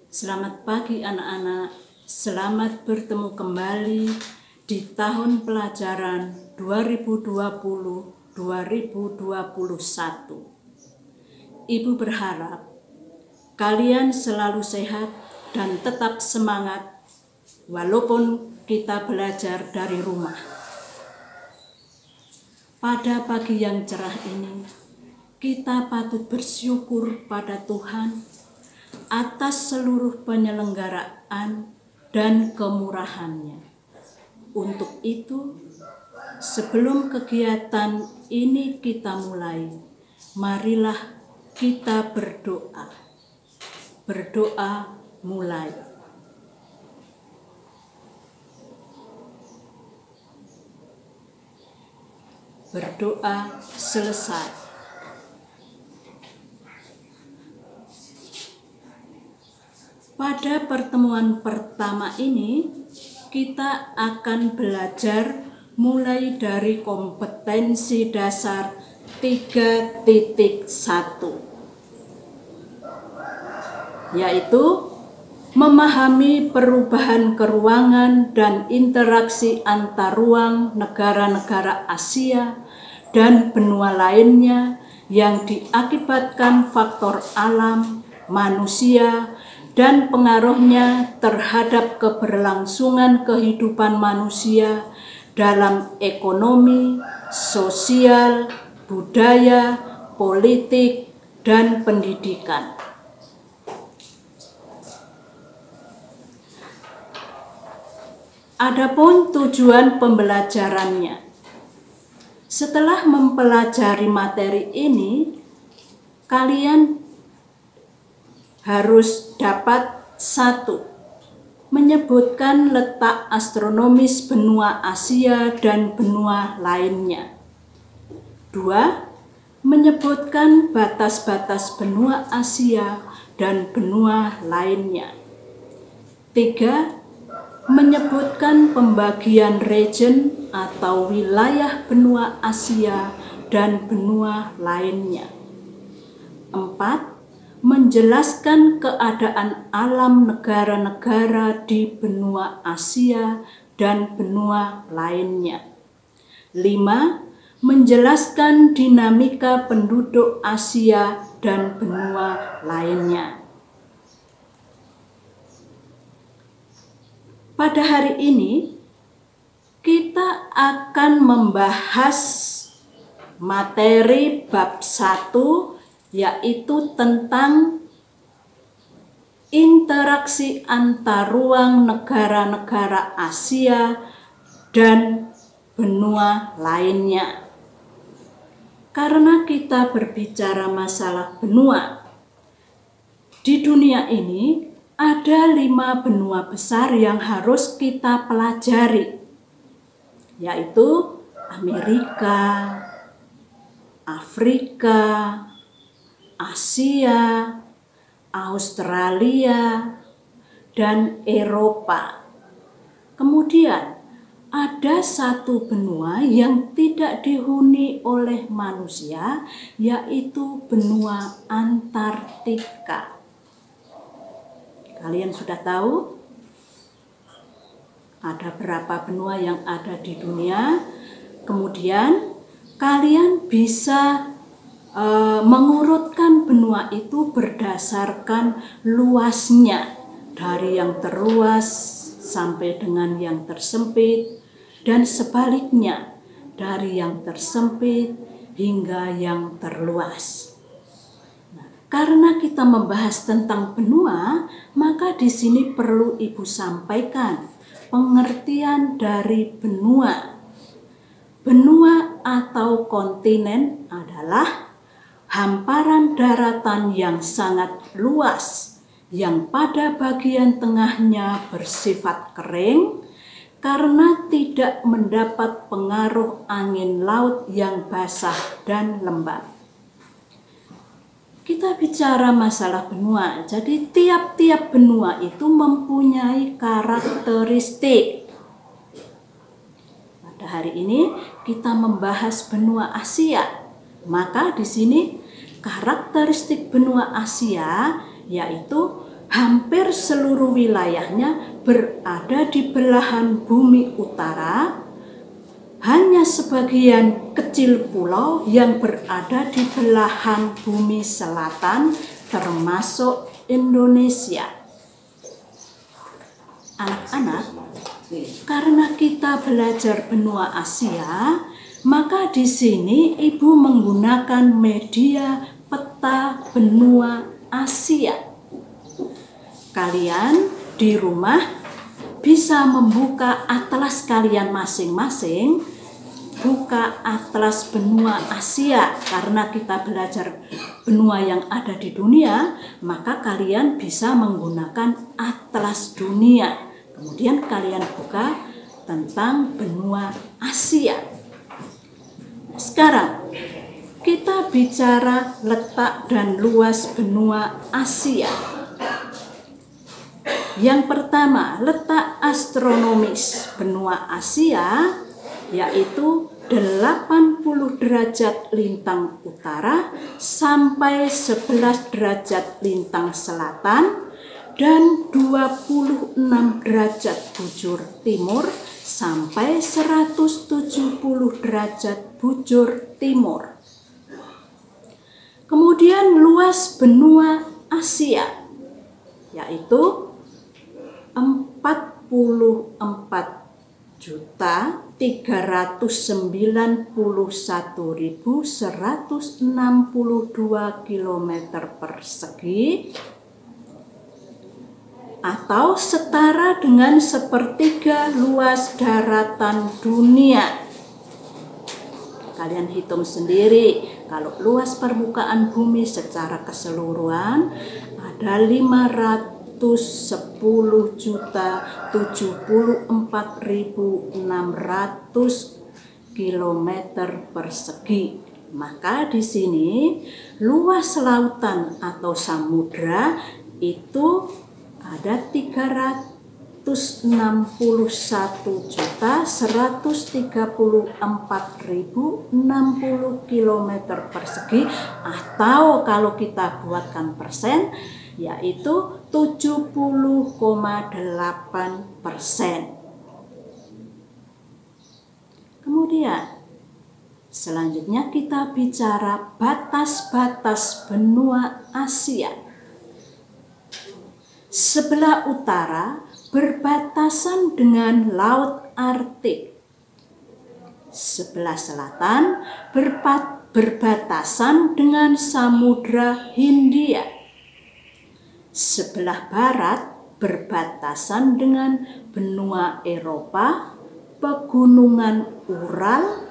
Selamat pagi anak-anak, selamat bertemu kembali di tahun pelajaran 2020-2021. Ibu berharap kalian selalu sehat dan tetap semangat walaupun kita belajar dari rumah. Pada pagi yang cerah ini, kita patut bersyukur pada Tuhan atas seluruh penyelenggaraan dan kemurahan-Nya. Untuk itu, sebelum kegiatan ini kita mulai, marilah kita berdoa. Berdoa mulai. Berdoa selesai. Pada pertemuan pertama ini, kita akan belajar mulai dari kompetensi dasar 3.1, yaitu memahami perubahan keruangan dan interaksi antar ruang negara-negara Asia dan benua lainnya yang diakibatkan faktor alam, manusia, dan pengaruhnya terhadap keberlangsungan kehidupan manusia dalam ekonomi, sosial, budaya, politik, dan pendidikan. Adapun tujuan pembelajarannya. Setelah mempelajari materi ini, kalian harus dapat 1. Menyebutkan letak astronomis benua Asia dan benua lainnya. 2. Menyebutkan batas-batas benua Asia dan benua lainnya. 3. Menyebutkan pembagian region atau wilayah benua Asia dan benua lainnya. 4. Menjelaskan keadaan alam negara-negara di benua Asia dan benua lainnya. 5. Menjelaskan dinamika penduduk Asia dan benua lainnya. Pada hari ini, kita akan membahas materi bab 1, yaitu tentang interaksi antar ruang negara-negara Asia dan benua lainnya. Karena kita berbicara masalah benua, di dunia ini ada 5 benua besar yang harus kita pelajari, yaitu Amerika, Afrika, Asia, Australia, dan Eropa. Kemudian ada 1 benua yang tidak dihuni oleh manusia, yaitu benua Antartika. Kalian sudah tahu ada berapa benua yang ada di dunia. Kemudian kalian bisa mengurutkan benua itu berdasarkan luasnya, dari yang terluas sampai dengan yang tersempit, dan sebaliknya dari yang tersempit hingga yang terluas. Nah, karena kita membahas tentang benua, maka di sini perlu Ibu sampaikan pengertian dari benua. Benua atau kontinen adalah hamparan daratan yang sangat luas, yang pada bagian tengahnya bersifat kering karena tidak mendapat pengaruh angin laut yang basah dan lembab. Kita bicara masalah benua, jadi tiap-tiap benua itu mempunyai karakteristik. Pada hari ini kita membahas benua Asia. Maka di sini karakteristik benua Asia yaitu hampir seluruh wilayahnya berada di belahan bumi utara. Hanya sebagian kecil pulau yang berada di belahan bumi selatan, termasuk Indonesia. Anak-anak, karena kita belajar benua Asia, maka di sini Ibu menggunakan media peta benua Asia. Kalian di rumah bisa membuka atlas kalian masing-masing, buka atlas benua Asia. Karena kita belajar benua yang ada di dunia, maka kalian bisa menggunakan atlas dunia. Kemudian kalian buka tentang benua Asia. Sekarang kita bicara letak dan luas benua Asia. Yang pertama, letak astronomis benua Asia yaitu 80 derajat lintang utara sampai 11 derajat lintang selatan dan 26 derajat bujur timur sampai 170 derajat bujur timur. Kemudian luas benua Asia yaitu 44.391.162 km persegi atau setara dengan sepertiga luas daratan dunia. Kalian hitung sendiri, kalau luas permukaan bumi secara keseluruhan ada 510.074.600 km persegi. Maka di sini luas lautan atau samudra itu ada 361.134.060 km persegi, atau kalau kita buatkan persen yaitu 70,8%. Kemudian selanjutnya kita bicara batas-batas benua Asia. Sebelah utara berbatasan dengan Laut Arktik. Sebelah selatan berbatasan dengan Samudra Hindia. Sebelah barat berbatasan dengan benua Eropa, pegunungan Ural,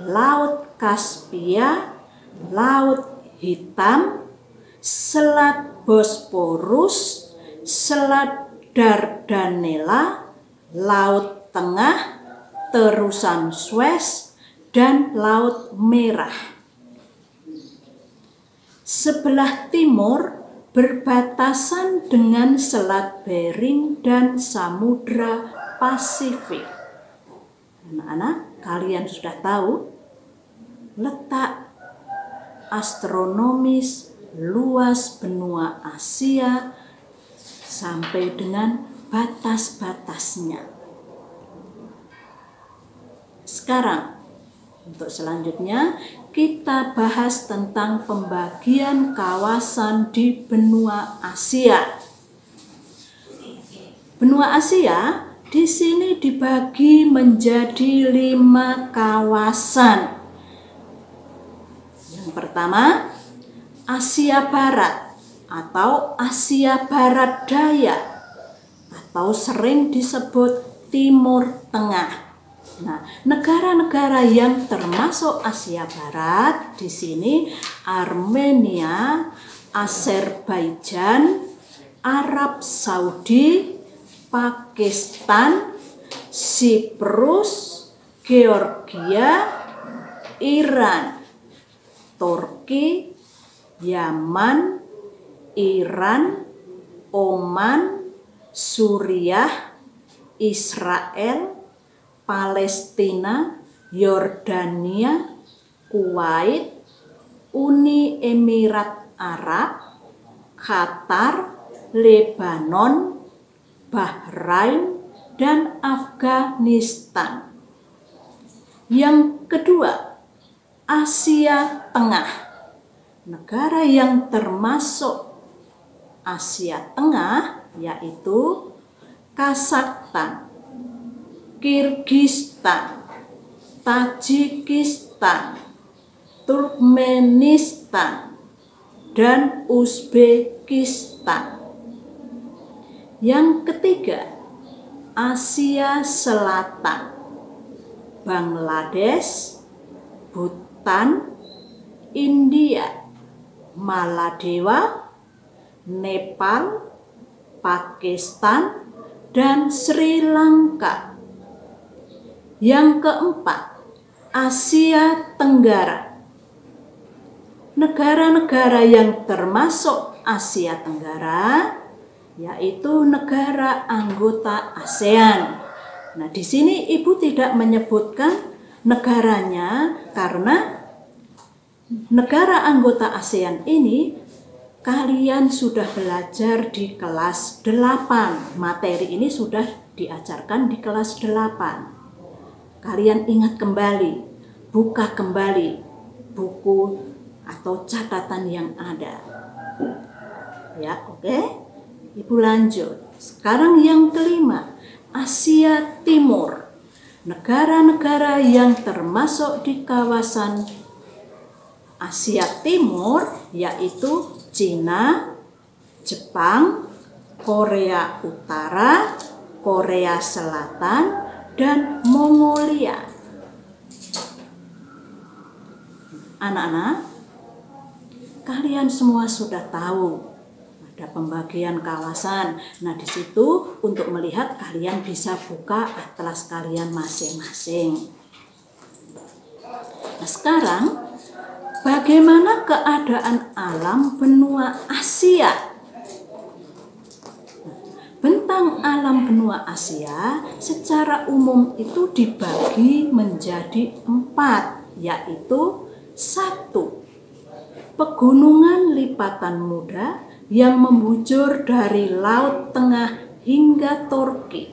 Laut Kaspia, Laut Hitam, Selat Bosporus, Selat Dardanella, Laut Tengah, terusan Suez, dan Laut Merah. Sebelah timur berbatasan dengan Selat Bering dan Samudra Pasifik. Anak-anak, kalian sudah tahu letak astronomis luas benua Asia sampai dengan batas-batasnya. Sekarang, untuk selanjutnya kita bahas tentang pembagian kawasan di benua Asia. Benua Asia di sini dibagi menjadi 5 kawasan. Yang pertama, Asia Barat atau Asia Barat Daya atau sering disebut Timur Tengah. Nah, negara-negara yang termasuk Asia Barat di sini Armenia, Azerbaijan, Arab Saudi, Pakistan, Siprus, Georgia, Iran, Turki, Yaman, Iran, Oman, Suriah, Israel, Palestina, Yordania, Kuwait, Uni Emirat Arab, Qatar, Lebanon, Bahrain, dan Afghanistan. Yang kedua, Asia Tengah. Negara yang termasuk Asia Tengah yaitu Kazakhstan, Kirgistan, Tajikistan, Turkmenistan, dan Uzbekistan. Yang ketiga, Asia Selatan, Bangladesh, Bhutan, India, Maladewa, Nepal, Pakistan, dan Sri Lanka. Yang keempat, Asia Tenggara. Negara-negara yang termasuk Asia Tenggara yaitu negara anggota ASEAN. Nah, di sini Ibu tidak menyebutkan negaranya karena negara anggota ASEAN ini kalian sudah belajar di kelas 8. Materi ini sudah diajarkan di kelas 8. Kalian ingat kembali, buka kembali buku atau catatan yang ada. Ya, oke? Ibu lanjut. Sekarang yang kelima, Asia Timur. Negara-negara yang termasuk di kawasan Asia Timur yaitu Cina, Jepang, Korea Utara, Korea Selatan, dan Mongolia. Anak-anak, kalian semua sudah tahu ada pembagian kawasan. Nah, di situ untuk melihat kalian bisa buka atlas kalian masing-masing. Nah, sekarang bagaimana keadaan alam benua Asia? Bentang alam benua Asia secara umum itu dibagi menjadi 4, yaitu 1. Pegunungan lipatan muda yang membujur dari Laut Tengah hingga Turki.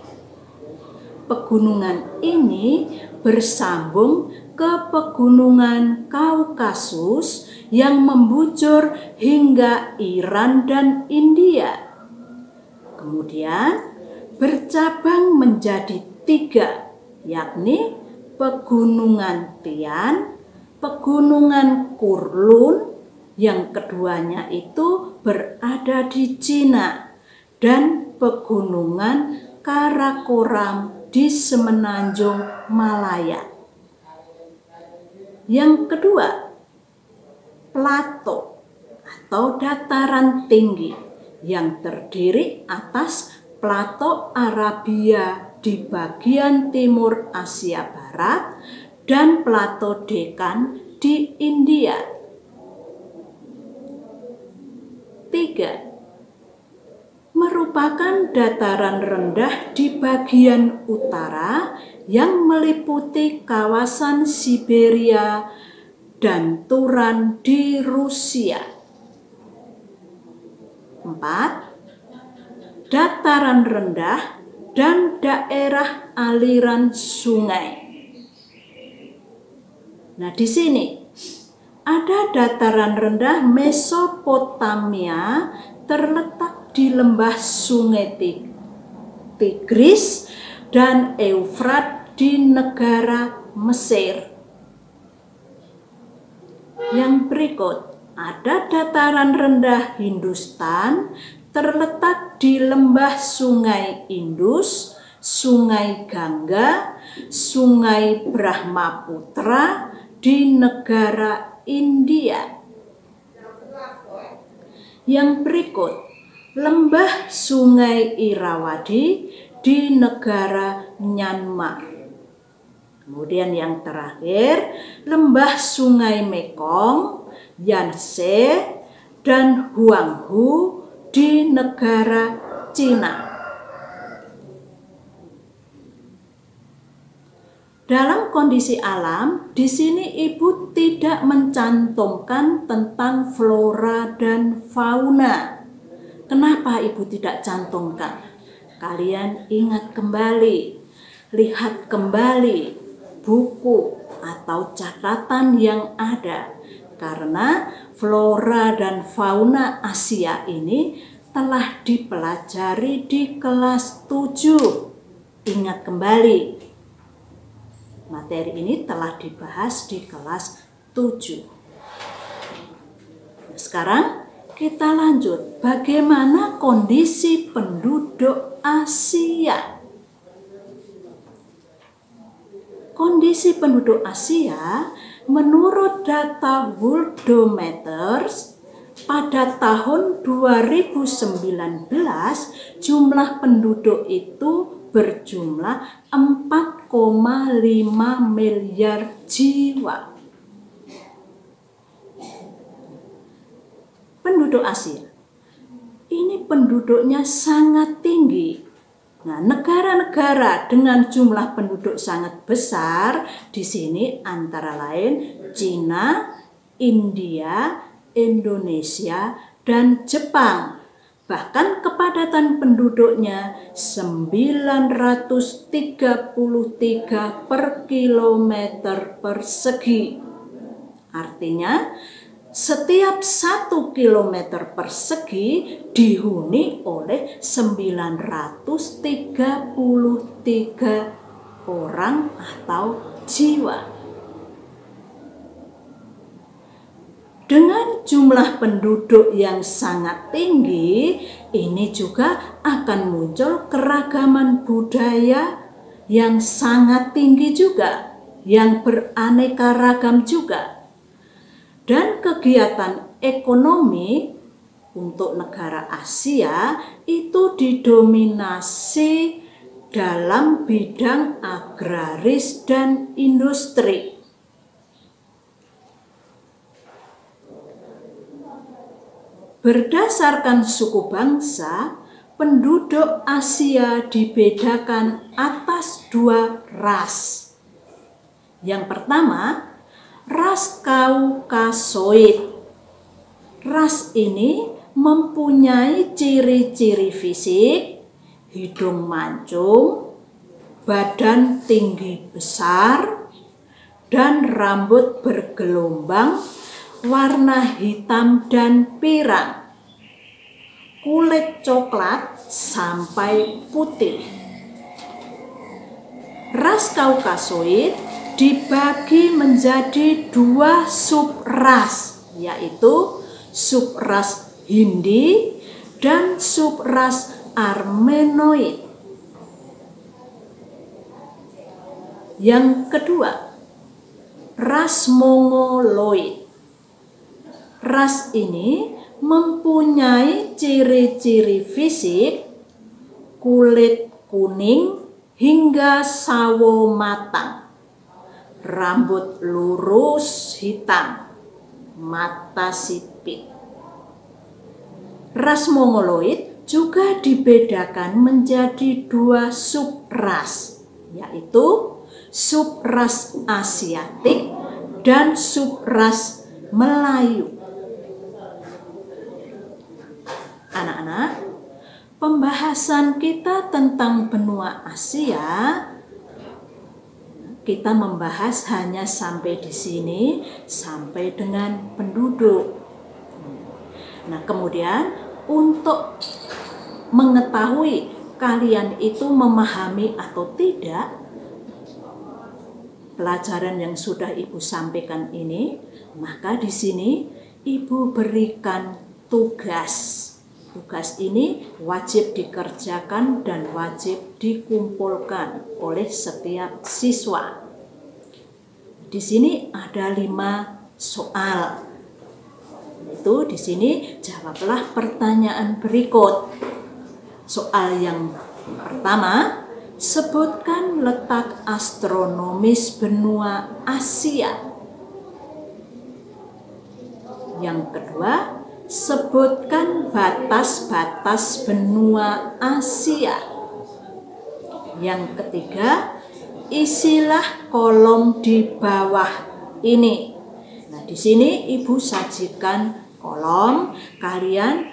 Pegunungan ini bersambung ke pegunungan Kaukasus yang membujur hingga Iran dan India. Kemudian bercabang menjadi 3, yakni Pegunungan Tian, Pegunungan Kurlun, yang keduanya itu berada di Cina, dan Pegunungan Karakoram di Semenanjung Malaya. Yang kedua, plato atau dataran tinggi yang terdiri atas plato Arabia di bagian timur Asia Barat dan plato Dekan di India. 3. Merupakan dataran rendah di bagian utara yang meliputi kawasan Siberia dan Turan di Rusia. 4. Dataran rendah dan daerah aliran sungai. Nah, di sini ada dataran rendah Mesopotamia terletak di lembah sungai Tigris dan Eufrat di negara Mesir. Yang berikut, ada dataran rendah Hindustan terletak di lembah sungai Indus, sungai Gangga, sungai Brahmaputra di negara India. Yang berikut, lembah sungai Irrawaddy di negara Myanmar. Kemudian yang terakhir, lembah sungai Mekong, Yangtze, dan Huanghu di negara Cina. Dalam kondisi alam, di sini Ibu tidak mencantumkan tentang flora dan fauna. Kenapa Ibu tidak cantumkan? Kalian ingat kembali, lihat kembali buku atau catatan yang ada. Karena flora dan fauna Asia ini telah dipelajari di kelas 7. Ingat kembali, materi ini telah dibahas di kelas 7. Nah, sekarang kita lanjut, bagaimana kondisi penduduk Asia? Kondisi penduduk Asia menurut data Worldometers pada tahun 2019 jumlah penduduk itu berjumlah 4,5 miliar jiwa. Penduduk Asia ini penduduknya sangat tinggi. Nah, negara-negara dengan jumlah penduduk sangat besar di sini antara lain Cina, India, Indonesia, dan Jepang. Bahkan kepadatan penduduknya 933 per kilometer persegi. Artinya setiap 1 kilometer persegi dihuni oleh 933 orang atau jiwa. Dengan jumlah penduduk yang sangat tinggi, ini juga akan muncul keragaman budaya yang sangat tinggi juga, yang beraneka ragam juga. Dan kegiatan ekonomi untuk negara Asia itu didominasi dalam bidang agraris dan industri. Berdasarkan suku bangsa, penduduk Asia dibedakan atas 2 ras. Yang pertama, ras Kaukasoid. Ras ini mempunyai ciri-ciri fisik, hidung mancung, badan tinggi besar, dan rambut bergelombang, warna hitam dan pirang, kulit coklat sampai putih. Ras Kaukasoid dibagi menjadi 2 subras, yaitu subras Hindi dan subras Armenoid. Yang kedua, ras Mongoloid. Ras ini mempunyai ciri-ciri fisik, kulit kuning hingga sawo matang, rambut lurus hitam, mata sipit. Ras Mongoloid juga dibedakan menjadi 2 subras, yaitu subras Asiatik dan subras Melayu. Anak-anak, pembahasan kita tentang benua Asia, kita membahas hanya sampai di sini, sampai dengan penduduk. Nah, kemudian untuk mengetahui kalian itu memahami atau tidak pelajaran yang sudah Ibu sampaikan ini, maka di sini Ibu berikan tugas. Tugas ini wajib dikerjakan dan wajib dikumpulkan oleh setiap siswa. Di sini ada 5 soal. Itu di sini jawablah pertanyaan berikut. Soal yang pertama, sebutkan letak astronomis benua Asia. Yang kedua, sebutkan batas-batas benua Asia. Yang ketiga, isilah kolom di bawah ini. Nah, di sini Ibu sajikan kolom, kalian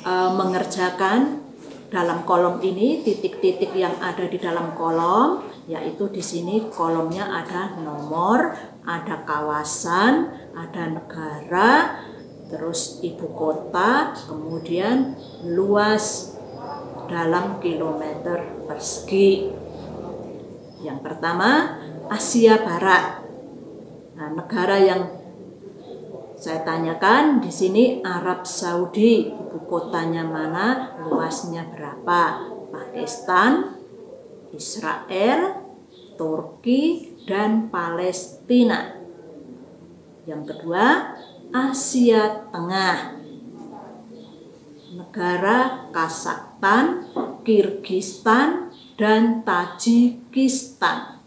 mengerjakan dalam kolom ini, titik-titik yang ada di dalam kolom, yaitu di sini kolomnya ada nomor, ada kawasan, ada negara, terus ibu kota, kemudian luas dalam kilometer persegi. Yang pertama, Asia Barat. Nah, negara yang saya tanyakan di sini Arab Saudi, ibu kotanya mana, luasnya berapa? Pakistan, Israel, Turki, dan Palestina. Yang kedua, Asia Tengah. Negara Kazakhstan, Kirgistan, dan Tajikistan.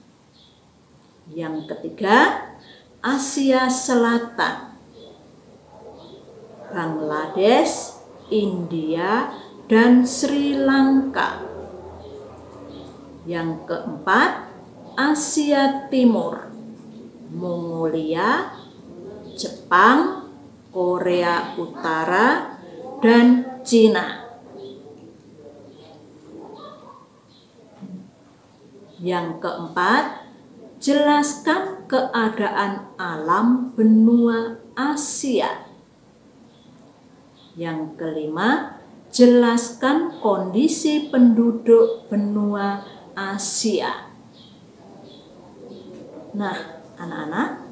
Yang ketiga, Asia Selatan. Bangladesh, India, dan Sri Lanka. Yang keempat, Asia Timur. Mongolia, Jepang, Korea Utara, dan Cina. Yang keempat, jelaskan keadaan alam benua Asia. Yang kelima, jelaskan kondisi penduduk benua Asia. Nah, anak-anak,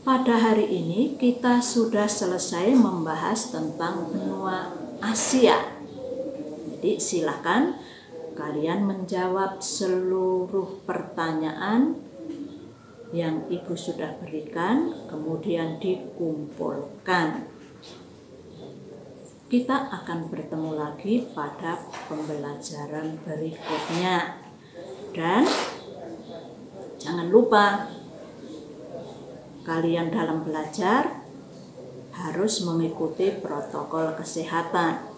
pada hari ini kita sudah selesai membahas tentang benua Asia. Jadi silakan kalian menjawab seluruh pertanyaan yang Ibu sudah berikan, kemudian dikumpulkan. Kita akan bertemu lagi pada pembelajaran berikutnya. Dan jangan lupa, kalian dalam belajar harus mengikuti protokol kesehatan.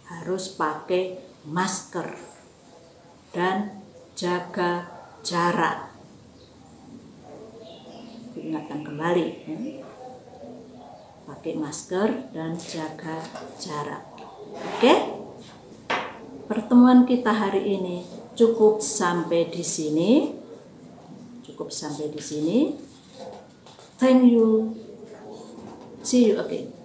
Harus pakai masker dan jaga jarak. Diingatkan kembali, pakai masker dan jaga jarak. Oke? Pertemuan kita hari ini cukup sampai di sini. Thank you. See you again.